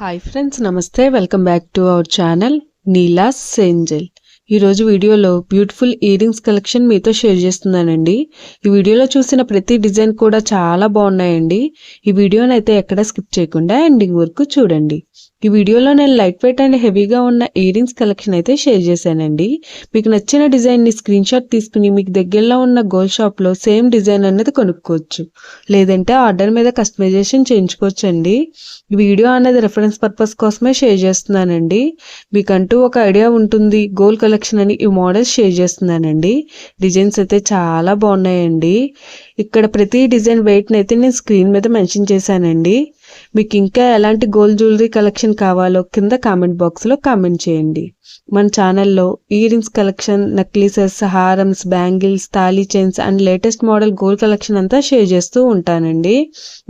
Hi friends, నమస్తే. Welcome back to our channel Neela's Angel. ఈరోజు వీడియోలో బ్యూటిఫుల్ ఇయర్ రింగ్స్ కలెక్షన్ మీతో షేర్ చేస్తున్నానండి. ఈ వీడియోలో చూసిన ప్రతి డిజైన్ కూడా చాలా బాగున్నాయండి. ఈ వీడియోని అయితే ఎక్కడ స్కిప్ చేయకుండా ఎండింగ్ వరకు చూడండి. ఈ వీడియోలో నేను లైట్ వెయిట్ అండ్ హెవీగా ఉన్న ఇయర్ రింగ్స్ కలెక్షన్ అయితే షేర్ చేశానండి. మీకు నచ్చిన డిజైన్ని స్క్రీన్ షాట్ తీసుకుని మీకు దగ్గరలో ఉన్న గోల్డ్ షాప్లో సేమ్ డిజైన్ అనేది కొనుక్కోవచ్చు, లేదంటే ఆర్డర్ మీద కస్టమైజేషన్ చేయించుకోవచ్చు అండి. ఈ వీడియో అనేది రెఫరెన్స్ పర్పస్ కోసమే షేర్ చేస్తున్నానండి. మీకంటూ ఒక ఐడియా ఉంటుంది గోల్డ్ కలెక్షన్ అని ఈ మోడల్స్ షేర్ చేస్తున్నానండి. డిజైన్స్ అయితే చాలా బాగున్నాయండి. ఇక్కడ ప్రతి డిజైన్ వెయిట్ని అయితే నేను స్క్రీన్ మీద మెన్షన్ చేశానండి. మీకు ఇంకా ఎలాంటి గోల్డ్ జ్యువెలరీ కలెక్షన్ కావాలో కింద కామెంట్ బాక్స్లో కామెంట్ చేయండి. మన ఛానల్లో ఇయర్ రింగ్స్ కలెక్షన్, నెక్లెసెస్, హారమ్స్, బ్యాంగిల్స్, తాళీ chains and latest model gold collection అంతా షేర్ చేస్తూ ఉంటానండి.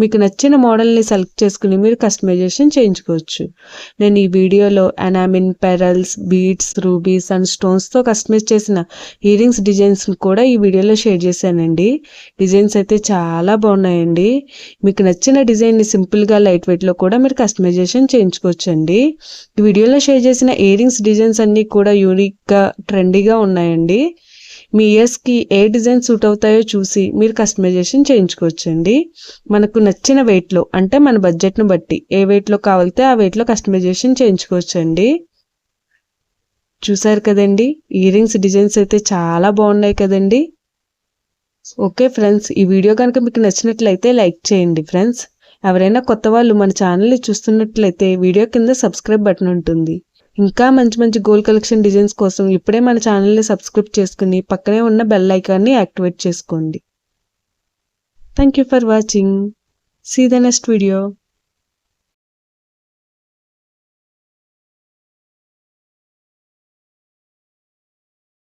మీకు నచ్చిన మోడల్ని సెలెక్ట్ చేసుకుని మీరు కస్టమైజేషన్ చేయించుకోవచ్చు. నేను ఈ వీడియోలో enamel, pearls, beads, rubies and స్టోన్స్తో కస్టమైజ్ చేసిన ఇయర్ రింగ్స్ డిజైన్స్ కూడా ఈ వీడియోలో షేర్ చేశానండి. డిజైన్స్ అయితే చాలా బాగున్నాయండి. మీకు నచ్చిన డిజైన్ని సింపుల్గా లైట్ వెయిట్లో కూడా మీరు కస్టమైజేషన్ చేయించుకోవచ్చండి. ఈ వీడియోలో షేర్ చేసిన ఇయర్ రింగ్స్ డిజైన్స్ అన్నీ కూడా యూనిక్గా, ట్రెండీగా ఉన్నాయండి. మీ ఇయర్స్కి ఏ డిజైన్ సూట్ అవుతాయో చూసి మీరు కస్టమైజేషన్ చేయించుకోవచ్చండి. మనకు నచ్చిన వెయిట్లో, అంటే మన బడ్జెట్ను బట్టి ఏ వెయిట్లో కావాలితే ఆ వెయిట్లో కస్టమైజేషన్ చేయించుకోవచ్చండి. చూసారు కదండి, ఇయర్ రింగ్స్ డిజైన్స్ అయితే చాలా బాగున్నాయి కదండి. ఓకే ఫ్రెండ్స్, ఈ వీడియో కనుక మీకు నచ్చినట్లయితే లైక్ చేయండి ఫ్రెండ్స్. ఎవరైనా కొత్త వాళ్ళు మన ఛానల్ని చూస్తున్నట్లయితే వీడియో కింద సబ్స్క్రైబ్ బటన్ ఉంటుంది. ఇంకా మంచి మంచి గోల్డ్ కలెక్షన్ డిజైన్స్ కోసం ఇప్పుడే మన ఛానల్ని సబ్స్క్రైబ్ చేసుకుని పక్కనే ఉన్న బెల్ ఐకాన్ని యాక్టివేట్ చేసుకోండి. Thank you for watching. See the next video.